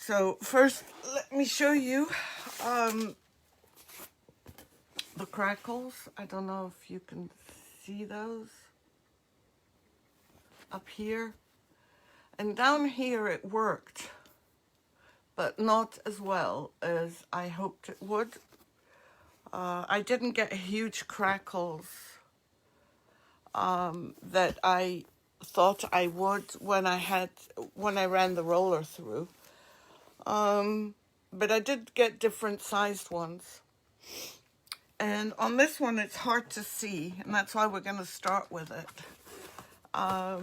So first, let me show you the crackles. I don't know if you can see those up here. And down here it worked, but not as well as I hoped it would. I didn't get huge crackles that I thought I would when I ran the roller through. But I did get different sized ones. And on this one, it's hard to see, and that's why we're going to start with it. I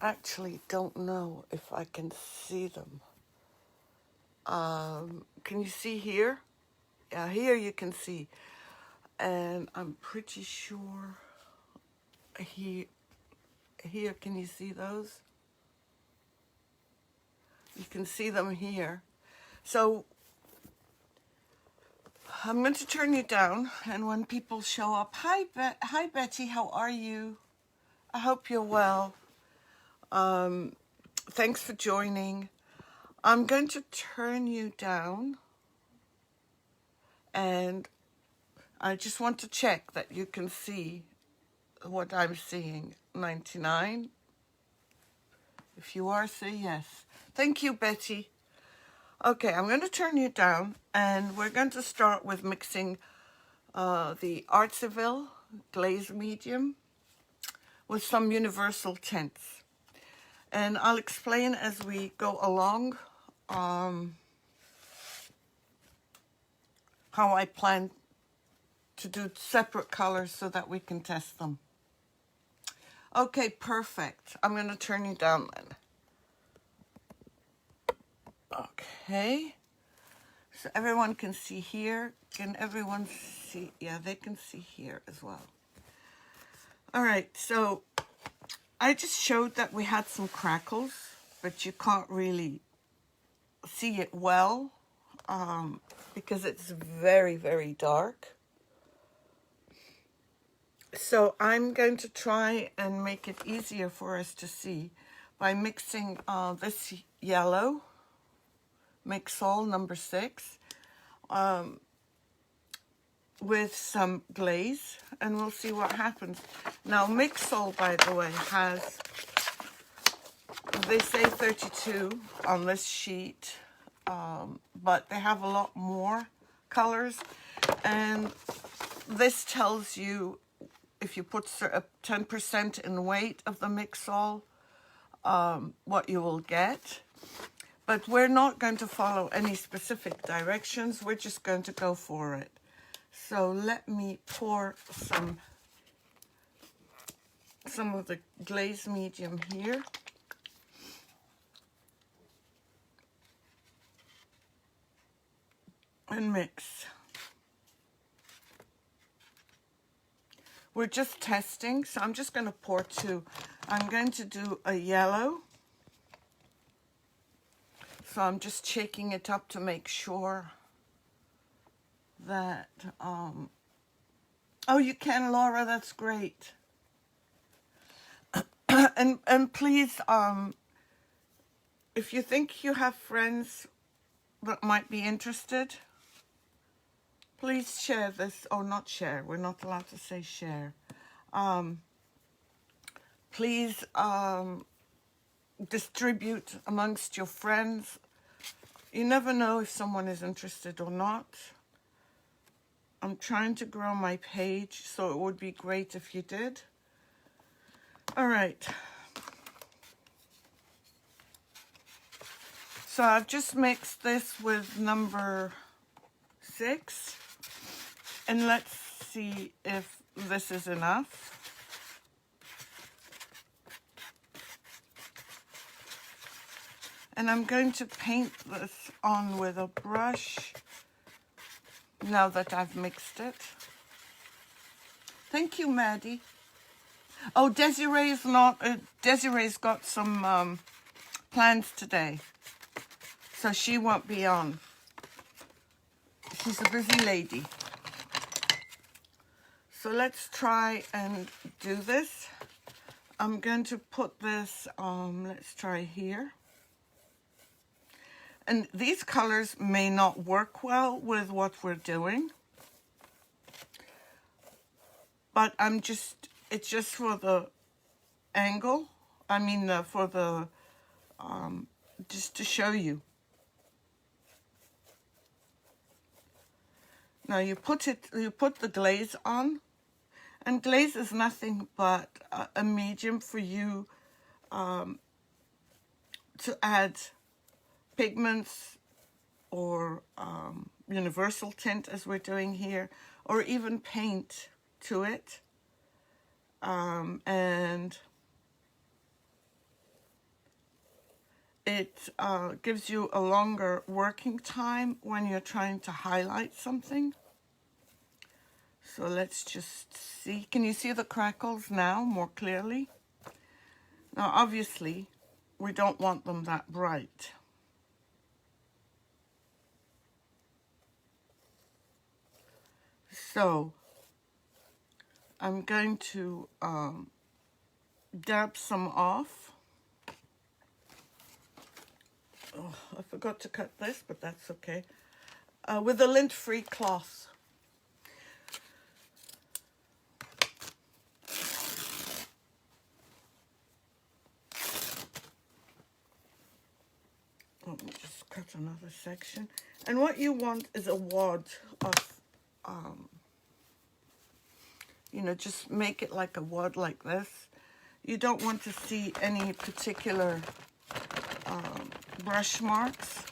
actually don't know if I can see them. Can you see here? Yeah, here you can see. And I'm pretty sure here, can you see those? You can see them here. So I'm going to turn you down, and when people show up, hi Betty, how are you? I hope you're well. Thanks for joining. I'm going to turn you down, and I just want to check that you can see what I'm seeing. 99. If you are, say yes. Thank you, Betty. Okay, I'm going to turn you down, and we're going to start with mixing the Artsyvile Glaze Medium with some Universal Tints. And I'll explain as we go along how I plan to do separate colors so that we can test them. Okay, perfect. I'm going to turn you down then. Okay. So everyone can see here. Can everyone see? Yeah, they can see here as well. All right, so I just showed that we had some crackles, but you can't really see it well because it's very, very dark. So I'm going to try and make it easier for us to see by mixing this yellow, Mixol number 6, with some glaze, and we'll see what happens. Now, Mixol, by the way, has, they say 32 on this sheet, but they have a lot more colors, and this tells you if you put 10% in weight of the Mixol, what you will get. But we're not going to follow any specific directions. We're just going to go for it. So let me pour some of the glaze medium here. And mix. We're just testing, so I'm just going to pour 2. I'm going to do a yellow. So I'm just shaking it up to make sure that, oh, you can, Laura, that's great. and please, if you think you have friends that might be interested, please share this. Oh, not share. We're not allowed to say share. Please distribute amongst your friends. You never know if someone is interested or not. I'm trying to grow my page, so it would be great if you did. All right. So I've just mixed this with number 6. And let's see if this is enough. And I'm going to paint this on with a brush now that I've mixed it. Thank you, Maddie. Oh, Desiree's not, Desiree's got some plans today, so she won't be on. She's a busy lady. So let's try and do this. I'm going to put this, let's try here. And these colors may not work well with what we're doing, but it's just for the angle. I mean, for the, just to show you. Now you put the glaze on, and glaze is nothing but a medium for you to add pigments or universal tint, as we're doing here, or even paint to it. And it gives you a longer working time when you're trying to highlight something. So let's just see. Can you see the crackles now more clearly? Now, obviously, we don't want them that bright. So I'm going to dab some off. Oh, I forgot to cut this, but that's okay. With a lint-free cloth. Let me just cut another section. And what you want is a wad of, you know, just make it like a wad like this. You don't want to see any particular brush marks.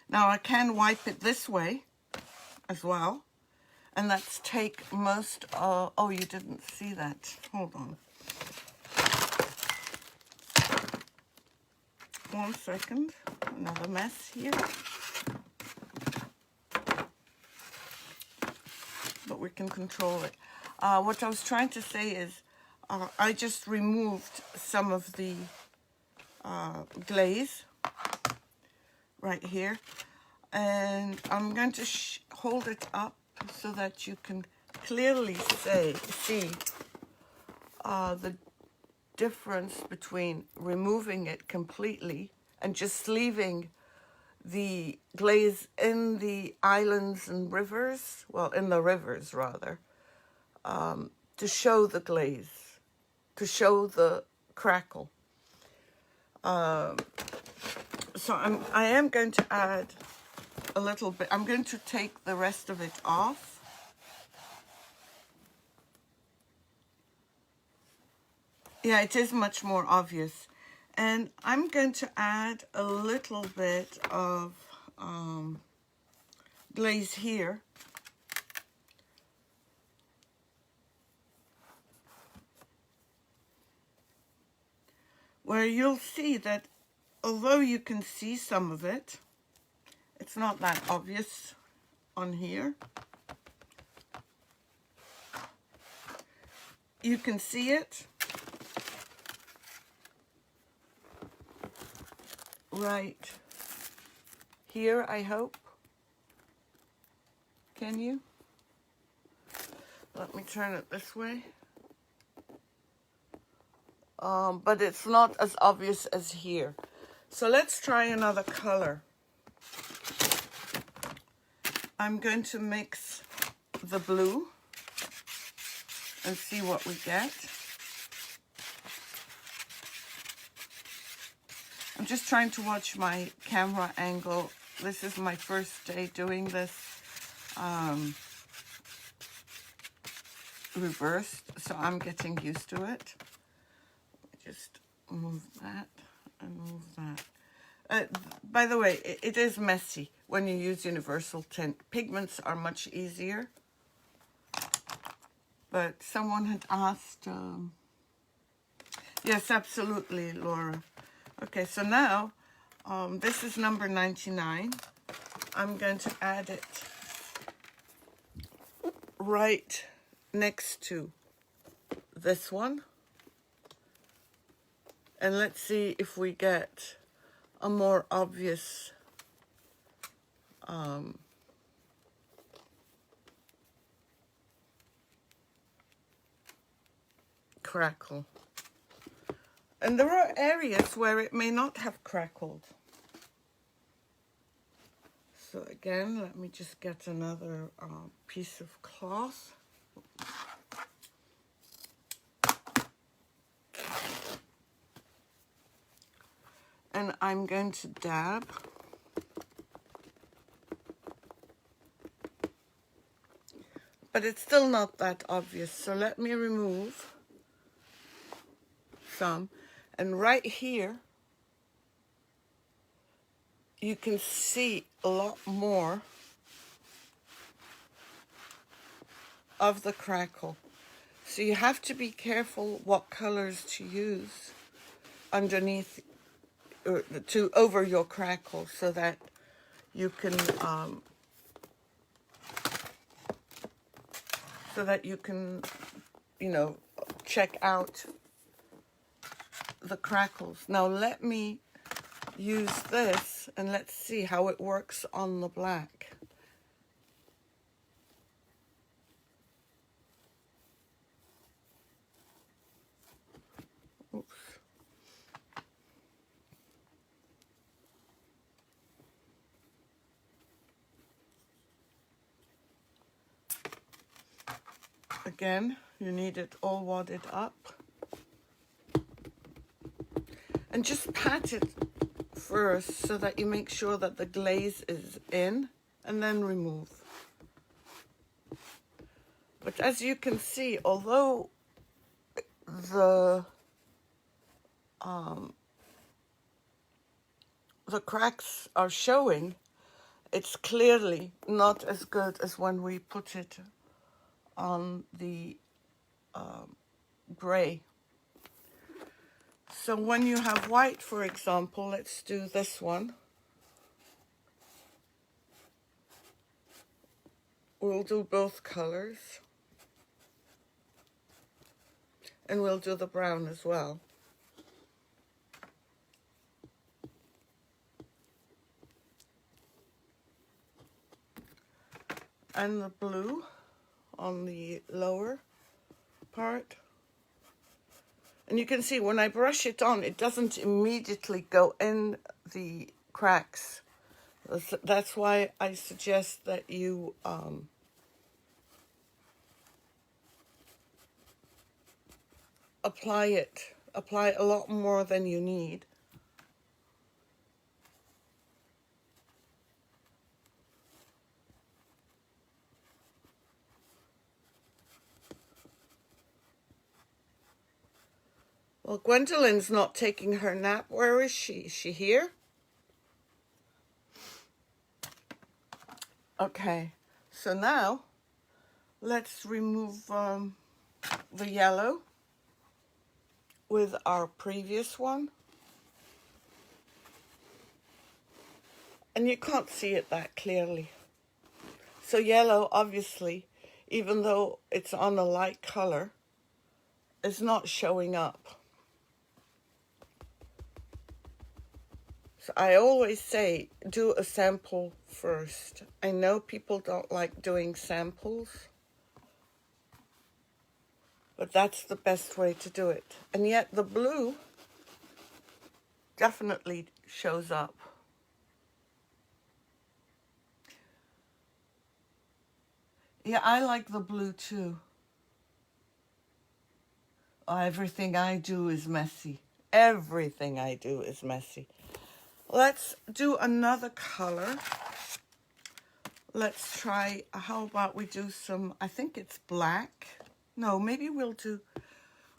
Now I can wipe it this way as well, and that's take most of, oh, you didn't see that, hold on. 1 second, another mess here. But we can control it. What I was trying to say is, I just removed some of the glaze right here, and I'm going to hold it up so that you can clearly see the difference between removing it completely and just leaving the glaze in the islands and rivers, well, in the rivers rather, to show the glaze, to show the crackle. So I am going to add a little bit. I'm going to take the rest of it off. Yeah, it is much more obvious. And I'm going to add a little bit of glaze here. Where you'll see that although you can see some of it, it's not that obvious on here. You can see it right here, I hope. Can you? Let me turn it this way. But it's not as obvious as here. So let's try another color. I'm going to mix the blue and see what we get. I'm just trying to watch my camera angle. This is my first day doing this reversed, so I'm getting used to it. Just move that and move that. By the way, it is messy when you use universal tint. Pigments are much easier. But someone had asked, yes, absolutely, Laura. Okay, so now, this is number 99. I'm going to add it right next to this one. And let's see if we get a more obvious crackle. And there are areas where it may not have crackled. So again, let me just get another piece of cloth. And I'm going to dab. But it's still not that obvious, so let me remove some. And right here, you can see a lot more of the crackle. So you have to be careful what colors to use underneath, or over your crackle, so that you can you know, check out the crackles. Now let me use this and let's see how it works on the black. Oops. Again, you need it all wadded up. And just pat it first so that you make sure that the glaze is in, and then remove. But as you can see, although the cracks are showing, it's clearly not as good as when we put it on the gray. So when you have white, for example, let's do this one. We'll do both colors. And we'll do the brown as well. And the blue on the lower part. And you can see when I brush it on, it doesn't immediately go in the cracks. That's why I suggest that you apply a lot more than you need. Well, Gwendolyn's not taking her nap. Where is she? Is she here? Okay, so now let's remove the yellow with our previous one. And you can't see it that clearly. So yellow, obviously, even though it's on a light color, is not showing up. So I always say, do a sample first. I know people don't like doing samples, but that's the best way to do it. And yet the blue definitely shows up. Yeah, I like the blue too. Oh, everything I do is messy. Everything I do is messy. Let's do another color. Let's try, how about we do some, I think it's black. No, maybe we'll do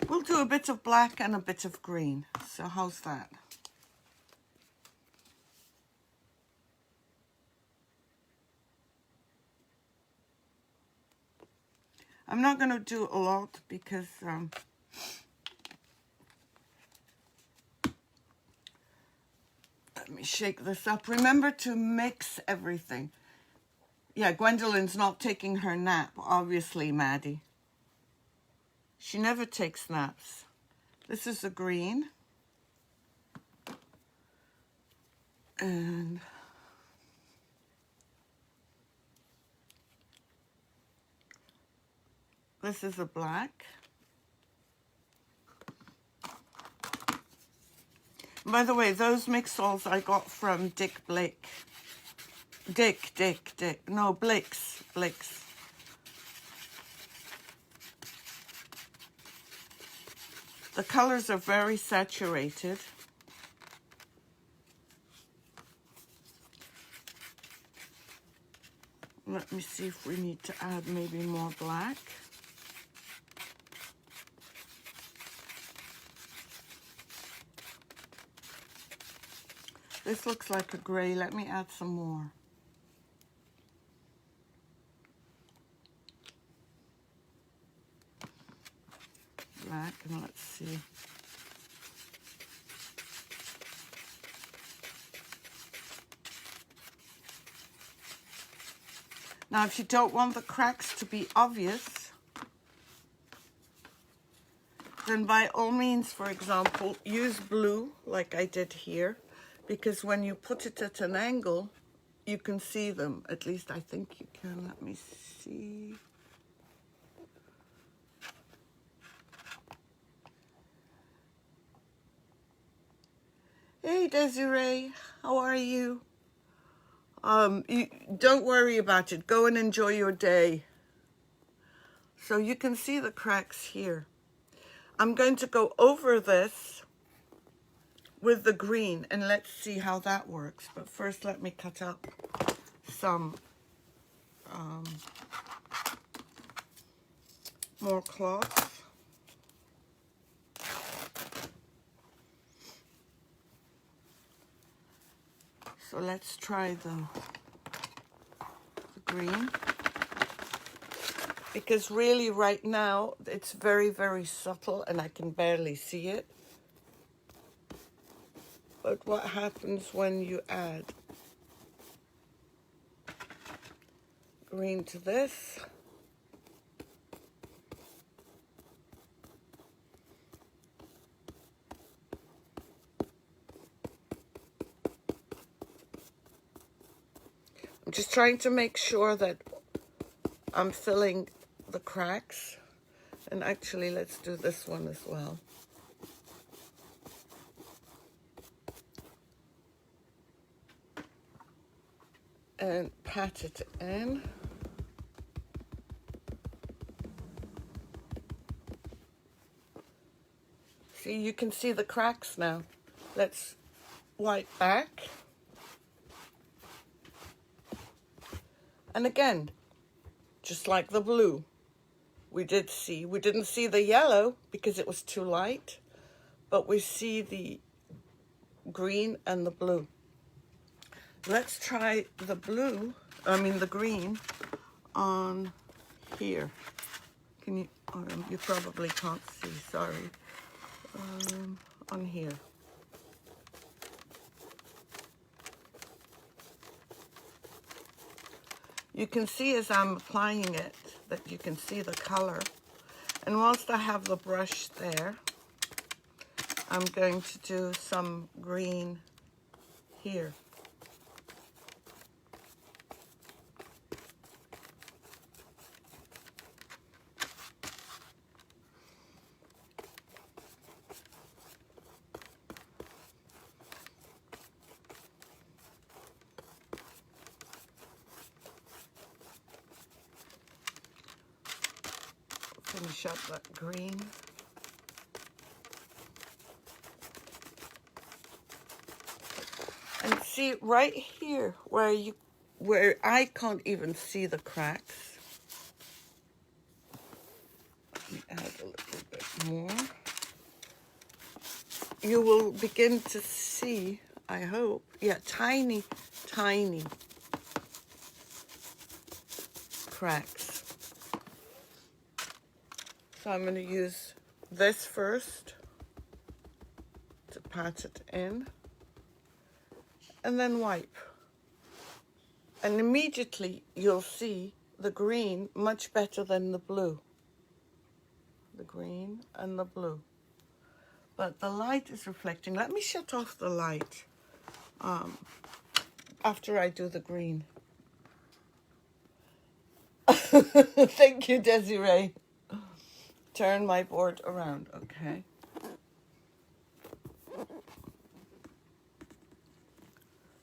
a bit of black and a bit of green. So how's that? I'm not going to do a lot because let me shake this up. Remember to mix everything. Yeah, Gwendolyn's not taking her nap, obviously, Maddie. She never takes naps. This is a green. And this is a black. By the way, those Mixols I got from Dick. No, Blix. The colors are very saturated. Let me see if we need to add maybe more black. This looks like a gray. Let me add some more. Black, and let's see. Now, if you don't want the cracks to be obvious, then by all means, for example, use blue like I did here, because when you put it at an angle, you can see them. At least I think you can. Let me see. Hey, Desiree, how are you? You don't worry about it. Go and enjoy your day. So you can see the cracks here. I'm going to go over this with the green and let's see how that works. But first, let me cut up some more cloth. So let's try the green, because really right now it's very, very subtle and I can barely see it. But what happens when you add green to this? I'm just trying to make sure that I'm filling the cracks. And actually, let's do this one as well. And pat it in. See, you can see the cracks now. Let's wipe back. And again, just like the blue, we didn't see the yellow because it was too light, but we see the green and the blue. Let's try the the green on here. Can you, you probably can't see, sorry. On here. You can see as I'm applying it that you can see the color. And whilst I have the brush there, I'm going to do some green here. Finish up that green. And see right here where I can't even see the cracks. Let me add a little bit more. You will begin to see, I hope, yeah, tiny cracks. So I'm going to use this first to pat it in, and then wipe. And immediately you'll see the green much better than the blue. The green and the blue. But the light is reflecting. Let me shut off the light. after I do the green. Thank you, Desiree. Turn my board around, okay.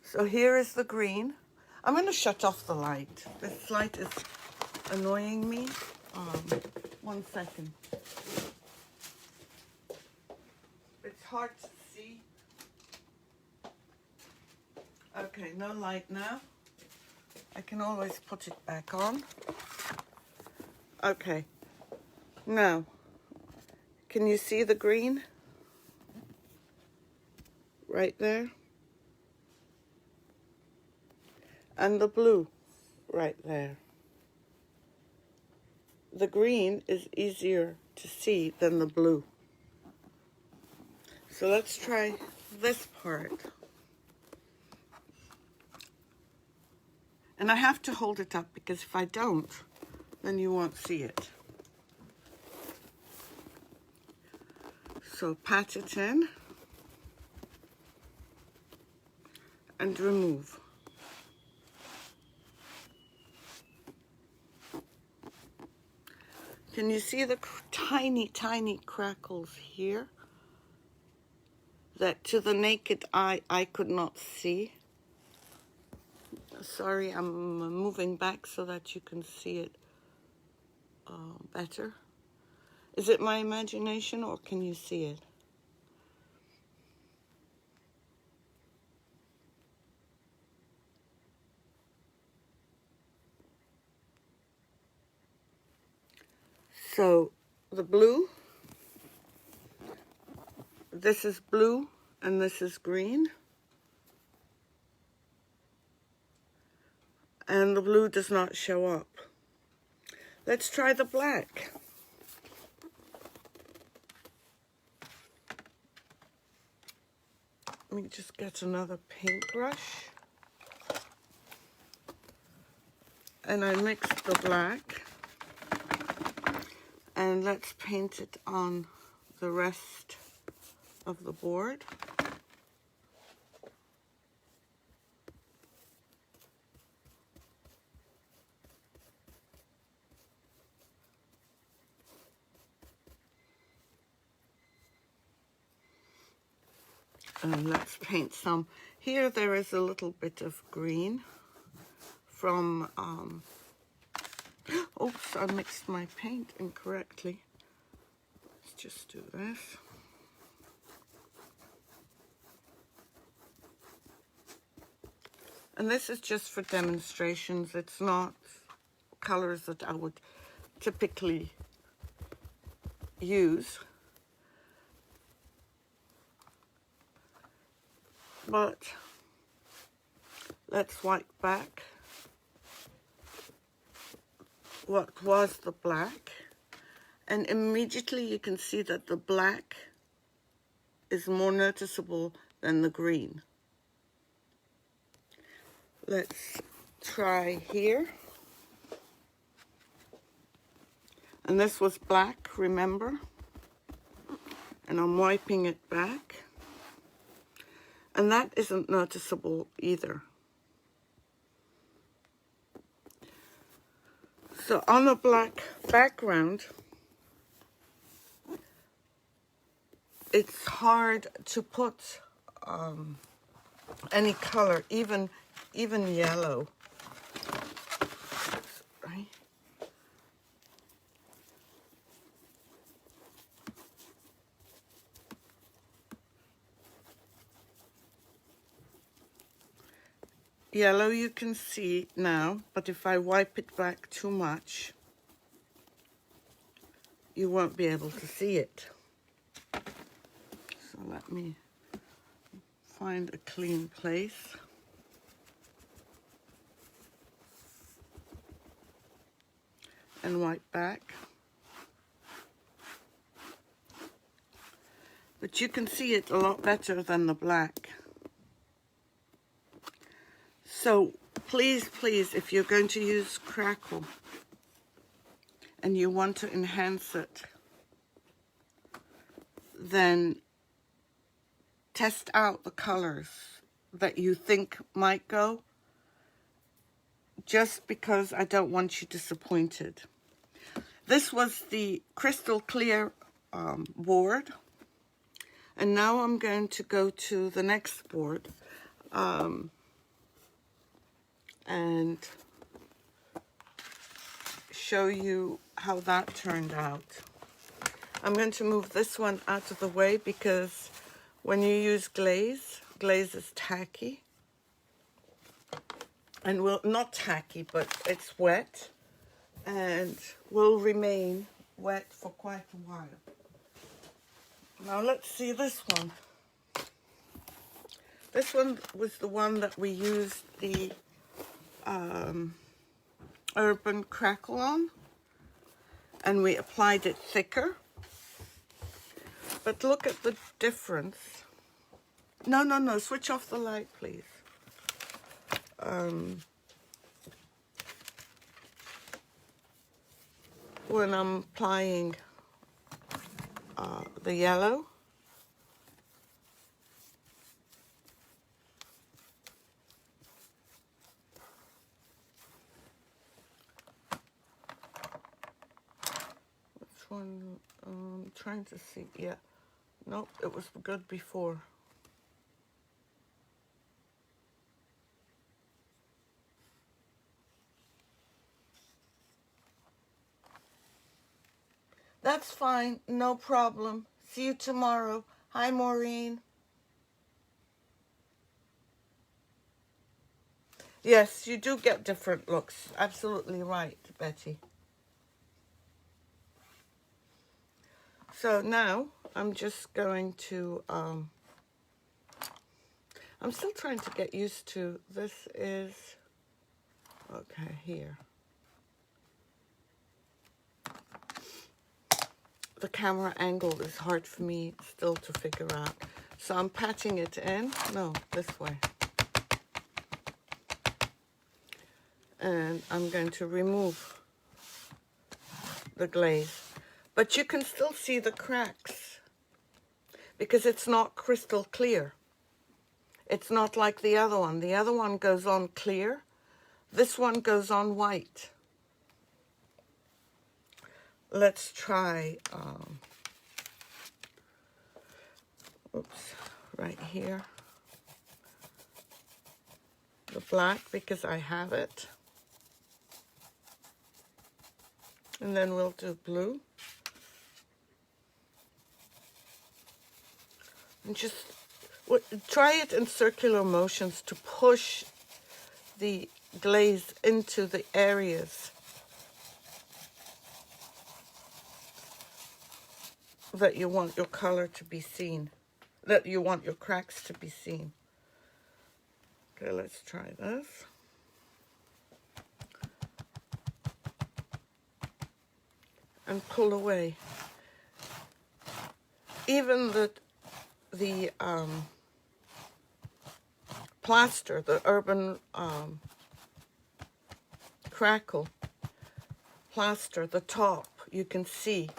So here is the green. I'm going to shut off the light. This light is annoying me. 1 second. It's hard to see. Okay, no light now. I can always put it back on. Okay. Now, can you see the green? Right there. And the blue right there. The green is easier to see than the blue. So let's try this part. And I have to hold it up because if I don't, then you won't see it. So pat it in and remove. Can you see the tiny, tiny crackles here that to the naked eye I could not see? Sorry, I'm moving back so that you can see it better. Is it my imagination or can you see it? So the blue, this is blue and this is green. And the blue does not show up. Let's try the black. Let me just get another paintbrush. And I mixed the black. And let's paint it on the rest of the board. And let's paint some. Here there is a little bit of green from, oops, I mixed my paint incorrectly. Let's just do this. And this is just for demonstrations. It's not colors that I would typically use. But let's wipe back what was the black. And immediately you can see that the black is more noticeable than the green. Let's try here. And this was black, remember? And I'm wiping it back. And that isn't noticeable either. So on a black background, it's hard to put any color, even yellow. Right? Yellow you can see now, but if I wipe it back too much, you won't be able to see it. So let me find a clean place. And wipe back. But you can see it a lot better than the black. So please, please, if you're going to use Crackle and you want to enhance it, then test out the colors that you think might go, just because I don't want you disappointed. This was the crystal clear board, and now I'm going to go to the next board and show you how that turned out. I'm going to move this one out of the way because when you use glaze, glaze is tacky. And will not tacky, but it's wet and will remain wet for quite a while. Now let's see this one. This one was the one that we used the Urban Crackle on, and we applied it thicker. But look at the difference. No, switch off the light, please. When I'm applying the yellow, which one? I'm trying to see. Yeah, nope, it was good before. That's fine, no problem. See you tomorrow. Hi, Maureen. Yes, you do get different looks. Absolutely right, Betty. So now I'm just going to, I'm still trying to get used to, this is, okay, here. The camera angle is hard for me still to figure out. So I'm patting it in. No, this way. And I'm going to remove the glaze. But you can still see the cracks because it's not crystal clear. It's not like the other one. The other one goes on clear. This one goes on white. Let's try, oops, right here, the black, because I have it. And then we'll do blue. And just try it in circular motions to push the glaze into the areas that you want your color to be seen, that you want your cracks to be seen. Okay, let's try this. And pull away. Even the plaster, the Urban Crackle plaster, the top, you can see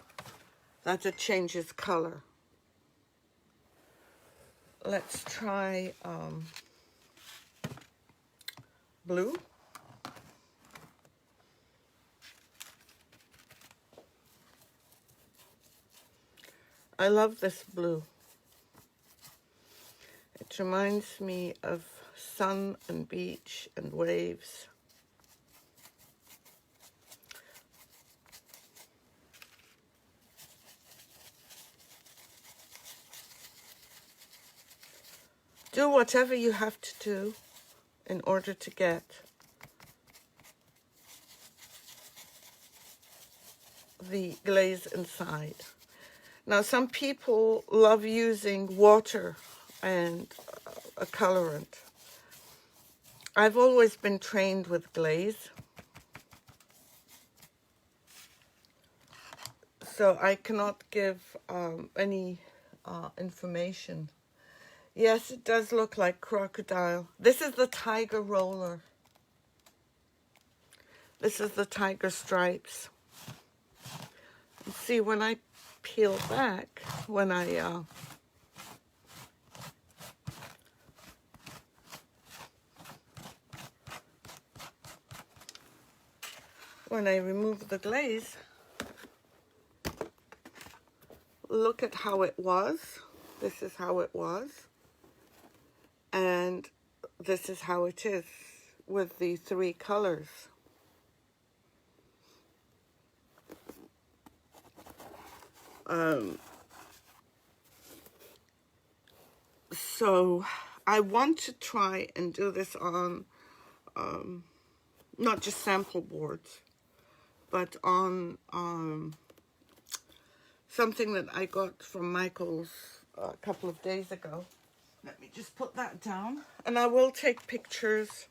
that it changes color. Let's try blue. I love this blue. It reminds me of sun and beach and waves. Do whatever you have to do in order to get the glaze inside. Now, some people love using water and a colorant. I've always been trained with glaze, so I cannot give any information. Yes, it does look like crocodile. This is the tiger roller. This is the tiger stripes. And see, when I peel back, when I when I remove the glaze, look at how it was. This is how it was. And this is how it is with the 3 colors. So I want to try and do this on not just sample boards, but on something that I got from Michael's a couple of days ago. Let me just put that down, and I will take pictures.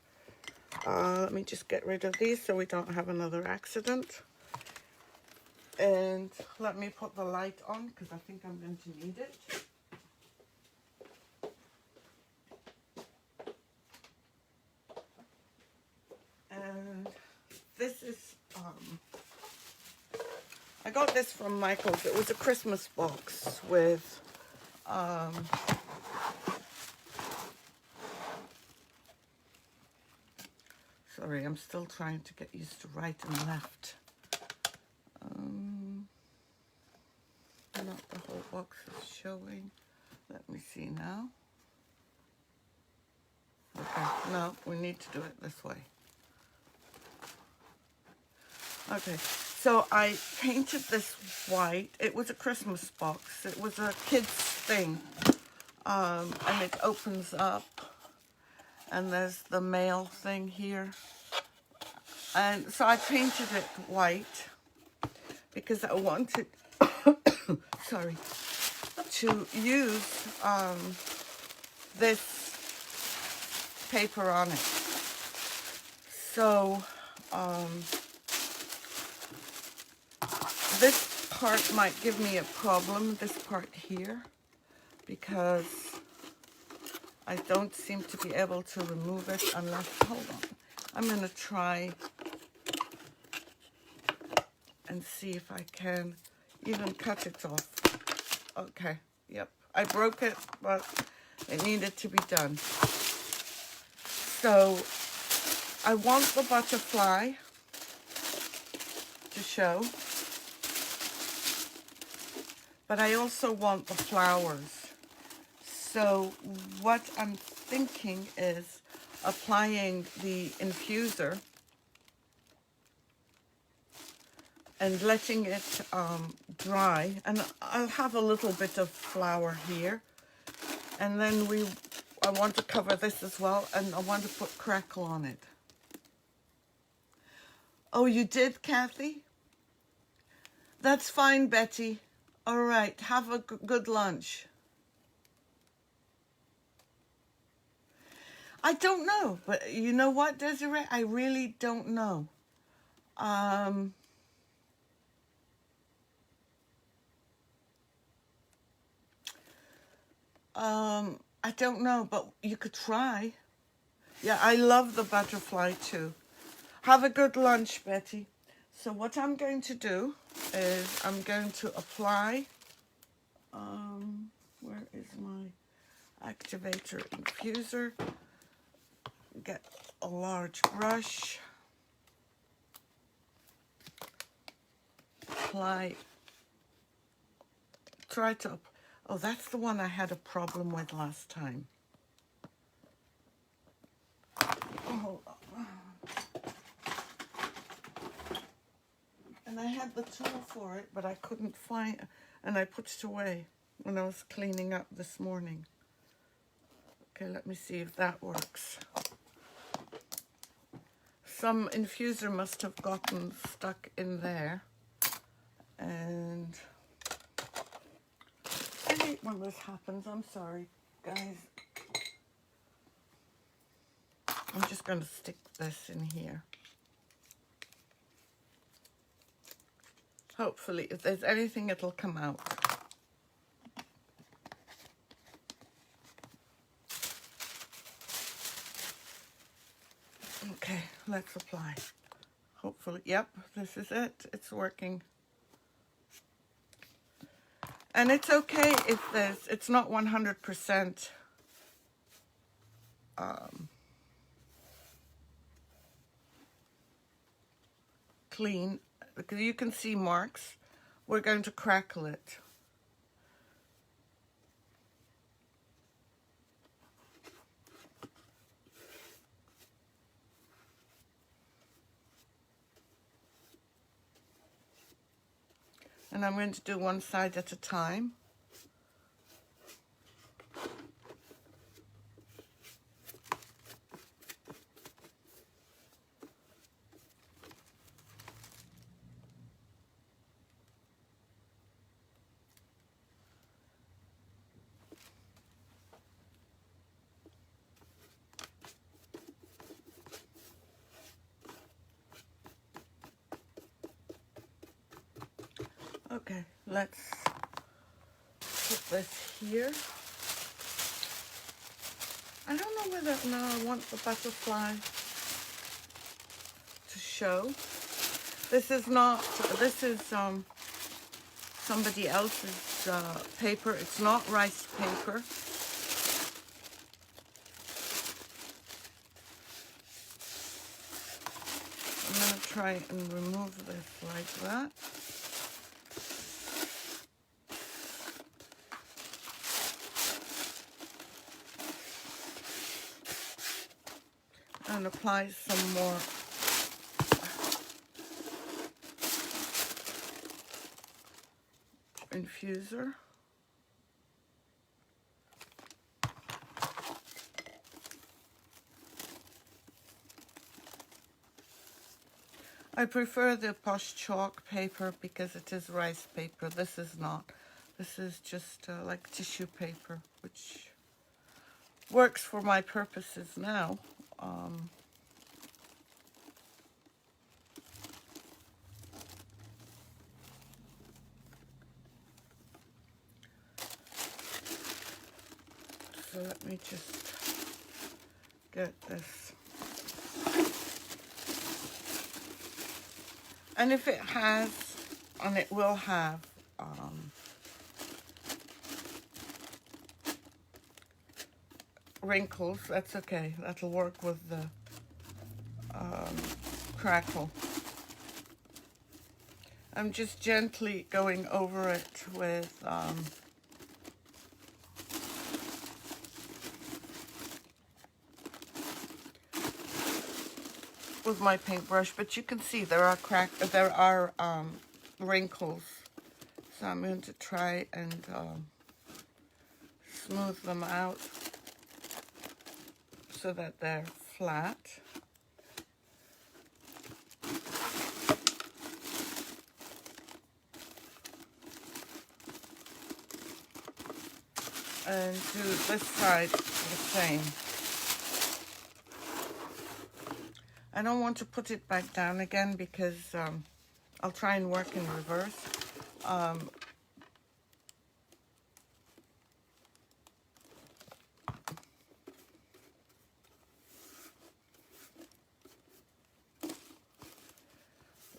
Let me just get rid of these so we don't have another accident. And let me put the light on because I think I'm going to need it. And this is, I got this from Michael's. It was a Christmas box with, sorry, I'm still trying to get used to right and left. Not the whole box is showing. Let me see now. Okay, no, we need to do it this way. Okay, so I painted this white. It was a Christmas box. It was a kid's thing. And it opens up. And there's the mail thing here. And so I painted it white because I wanted, sorry, to use this paper on it. So this part might give me a problem, this part here, because I don't seem to be able to remove it unless, hold on, I'm going to try and see if I can even cut it off. Okay, yep, I broke it, but it needed to be done. So I want the butterfly to show, but I also want the flowers. So what I'm thinking is applying the infuser and letting it dry, and I'll have a little bit of flower here, and then I want to cover this as well, and I want to put Crackle on it. Oh, you did, Kathy? That's fine, Betty. All right, have a good lunch. I don't know, but you know what, Desiree? I really don't know. I don't know, but you could try. Yeah, I love the butterfly too. Have a good lunch, Betty. So what I'm going to do is I'm going to apply, where is my activator infuser? Get a large brush. Apply, try to, oh, that's the one I had a problem with last time. Hold on. And I had the tool for it, but I couldn't find it, and I put it away when I was cleaning up this morning. Okay, let me see if that works. Some infuser must have gotten stuck in there. And I hate when this happens. I'm sorry, guys. I'm just going to stick this in here. Hopefully, if there's anything, it'll come out. Okay, let's apply. Hopefully, yep, this is it. It's working. And it's okay if it's not 100% clean, because you can see marks, we're going to crackle it. And I'm going to do one side at a time. Okay, let's put this here. I don't know whether now I want the butterfly to show. This is not, this is somebody else's paper. It's not rice paper. I'm going to try and remove this like that. And apply some more infuser. I prefer the Posh chalk paper because it is rice paper. This is not. This is just like tissue paper, which works for my purposes now. So let me just get this. And if it has, and it will have, wrinkles, that's okay. That'll work with the Crackle. I'm just gently going over it with my paintbrush, but you can see there are wrinkles. So I'm going to try and smooth them out so that they're flat. And do this side the same. I don't want to put it back down again because I'll try and work in reverse.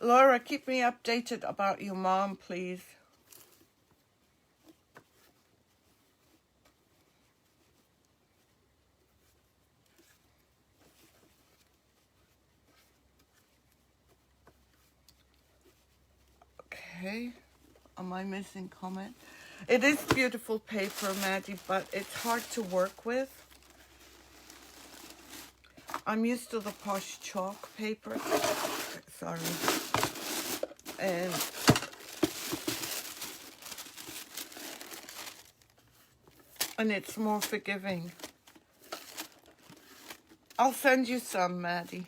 Laura, keep me updated about your mom, please. Okay, am I missing comment? It is beautiful paper, Maddie, but it's hard to work with. I'm used to the Posh chalk paper. Sorry. And it's more forgiving. I'll send you some, Maddie.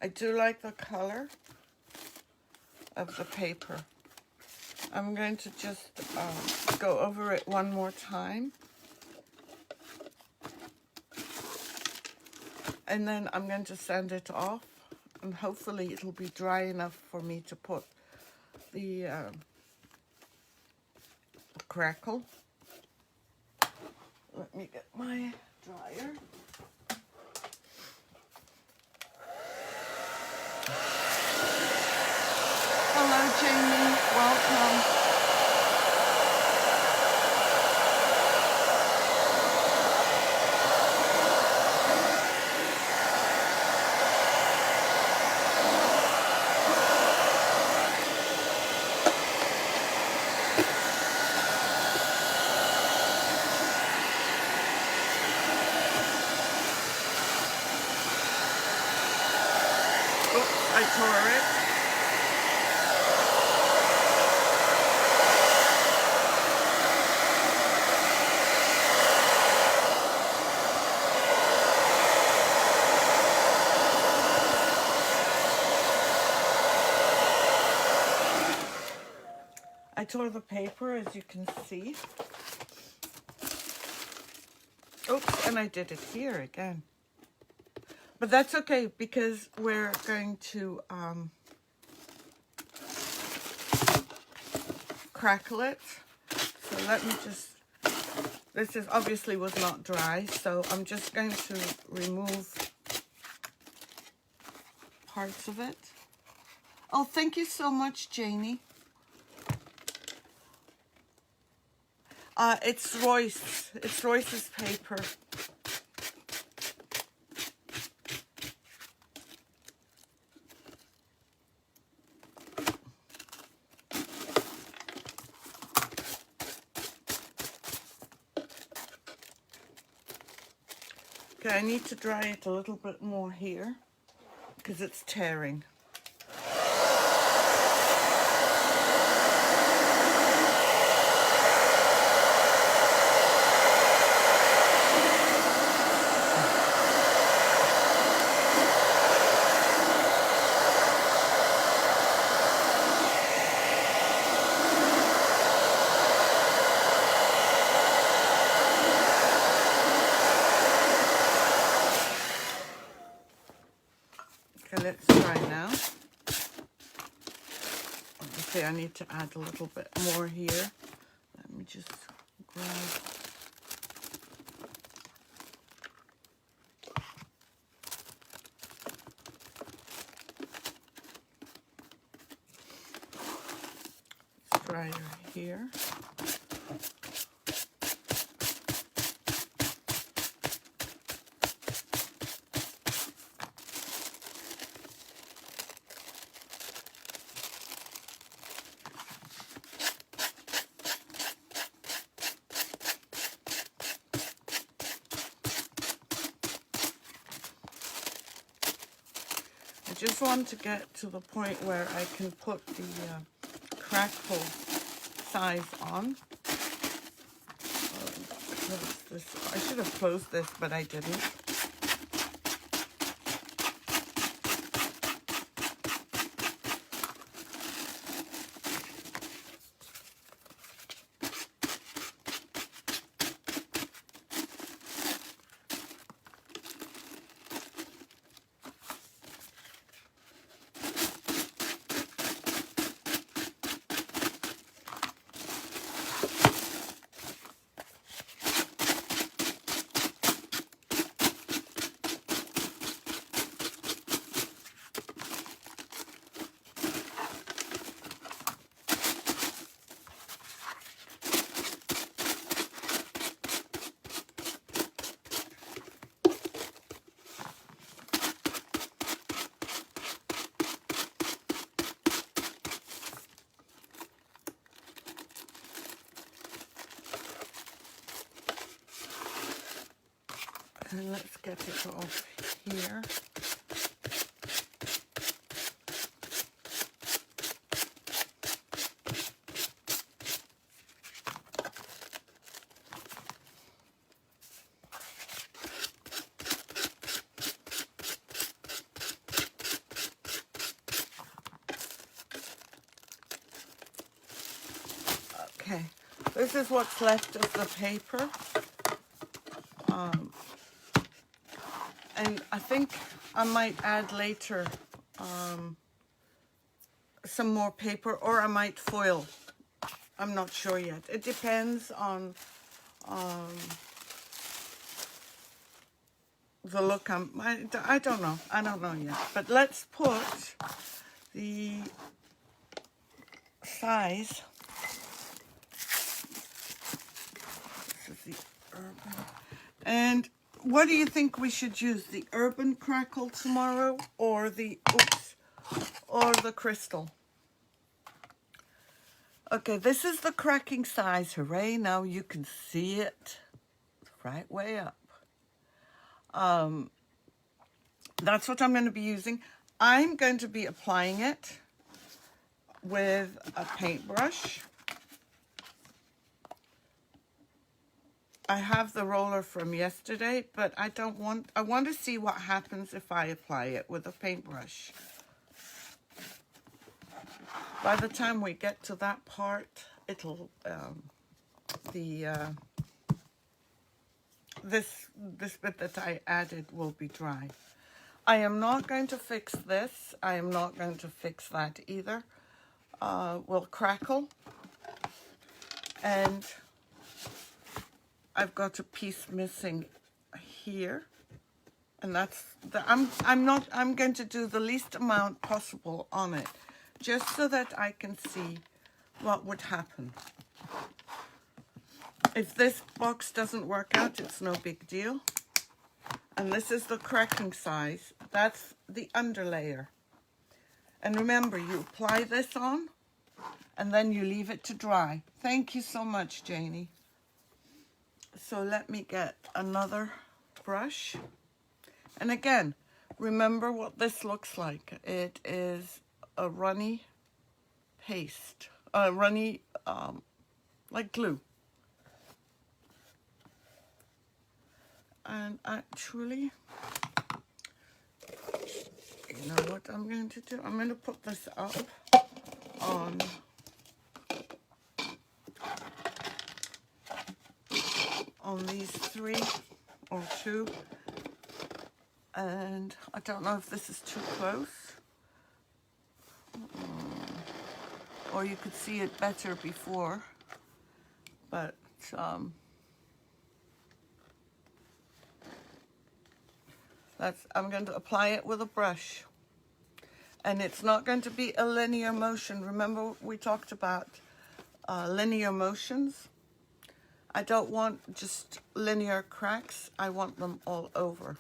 I do like the color of the paper. I'm going to just go over it one more time. And then I'm going to sand it off. And hopefully it'll be dry enough for me to put the Crackle. Let me get my dryer. Hello, Jamie. Welcome. tore the paper, as you can see. Oops, and I did it here again. But that's okay, because we're going to crackle it. So let me just, this is obviously was not dry, so I'm just going to remove parts of it. Oh, thank you so much, Janie. It's Royce. It's Royce's paper. Okay, I need to dry it a little bit more here because it's tearing. Okay, let's try now. Obviously, I need to add a little bit more here. Let me just grab. It's drier here. I just want to get to the point where I can put the Crackle size on. I should have closed this, but I didn't. And let's get it off here. Okay, this is what's left of the paper. And I think I might add later some more paper, or I might foil. I'm not sure yet. It depends on the look. I don't know. I don't know yet. But let's put the size. This is the urban. And what do you think we should use? The Urban Crackle tomorrow, or the or the Crystal? Okay, this is the cracking size. Hooray, now you can see it right way up. That's what I'm going to be using. I'm going to be applying it with a paintbrush. I have the roller from yesterday, but I want to see what happens if I apply it with a paintbrush. By the time we get to that part, it'll this bit that I added will be dry. I am not going to fix this. I am not going to fix that either. We'll crackle. And I've got a piece missing here. And that's I'm going to do the least amount possible on it, just so that I can see what would happen. If this box doesn't work out, it's no big deal. And this is the cracking size. That's the underlayer. And remember, you apply this on and then you leave it to dry. Thank you so much, Janie. So let me get another brush. And again, remember what this looks like. It is a runny paste, runny, like glue. And actually, you know what I'm going to do? I'm going to put this up on these 3 or 2. And I don't know if this is too close. Or you could see it better before. But I'm going to apply it with a brush. And it's not going to be a linear motion. Remember we talked about linear motions? I don't want just linear cracks. I want them all over.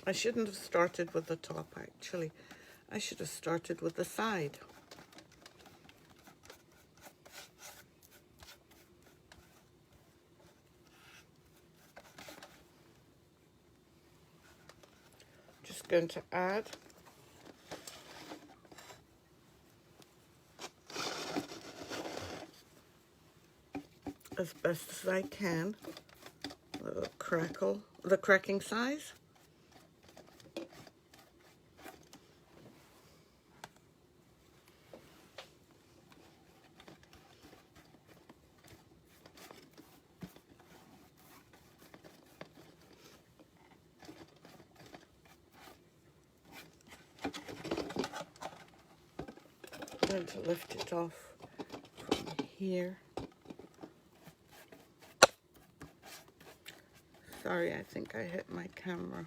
I shouldn't have started with the top, actually. I should have started with the side. Just going to add as best as I can the cracking size. I'm going to lift it off from here. Sorry, I think I hit my camera.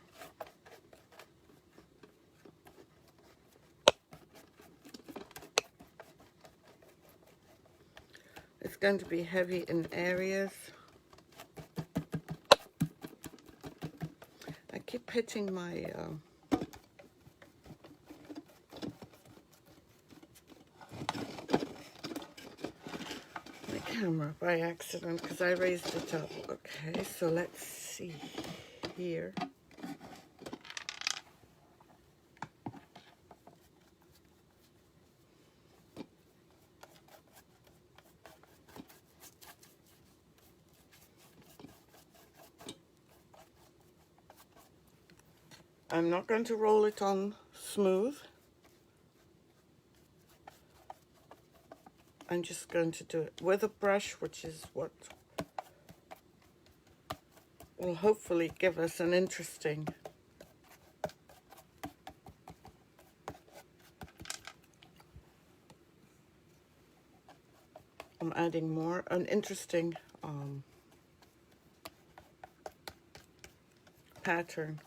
It's going to be heavy in areas. I keep hitting my camera by accident because I raised it up. Okay, so let's see here. I'm not going to roll it on smooth. I'm just going to do it with a brush, which is what will hopefully give us an interesting I'm adding more, an interesting pattern.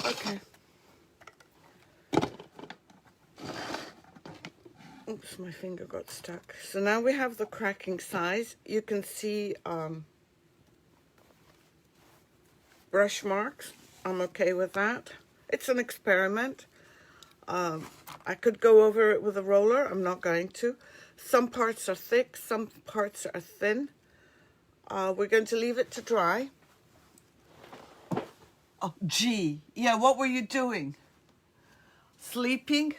Okay. Oops, my finger got stuck. So now we have the cracking size. You can see brush marks. I'm okay with that. It's an experiment. I could go over it with a roller. I'm not going to. Some parts are thick, some parts are thin. We're going to leave it to dry. Oh, G. Yeah, what were you doing? Sleeping?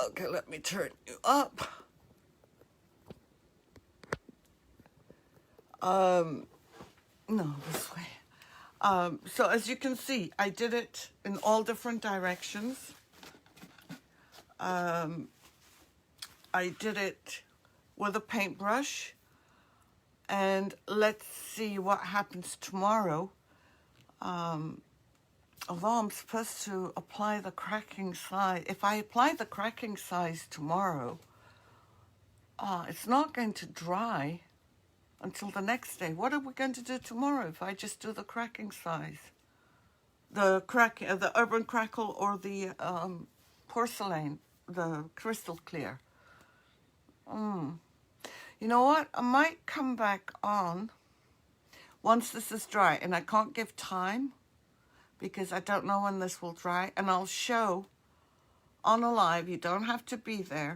Okay, let me turn you up. No, this way. So as you can see, I did it in all different directions. I did it with a paintbrush, and let's see what happens tomorrow. Although I'm supposed to apply the cracking size, if I apply the cracking size tomorrow, it's not going to dry until the next day. What are we going to do tomorrow if I just do the cracking size? The Urban Crackle or the porcelain, the crystal clear. You know what? I might come back on once this is dry, and I can't give time because I don't know when this will dry, and I'll show on a live. You don't have to be there.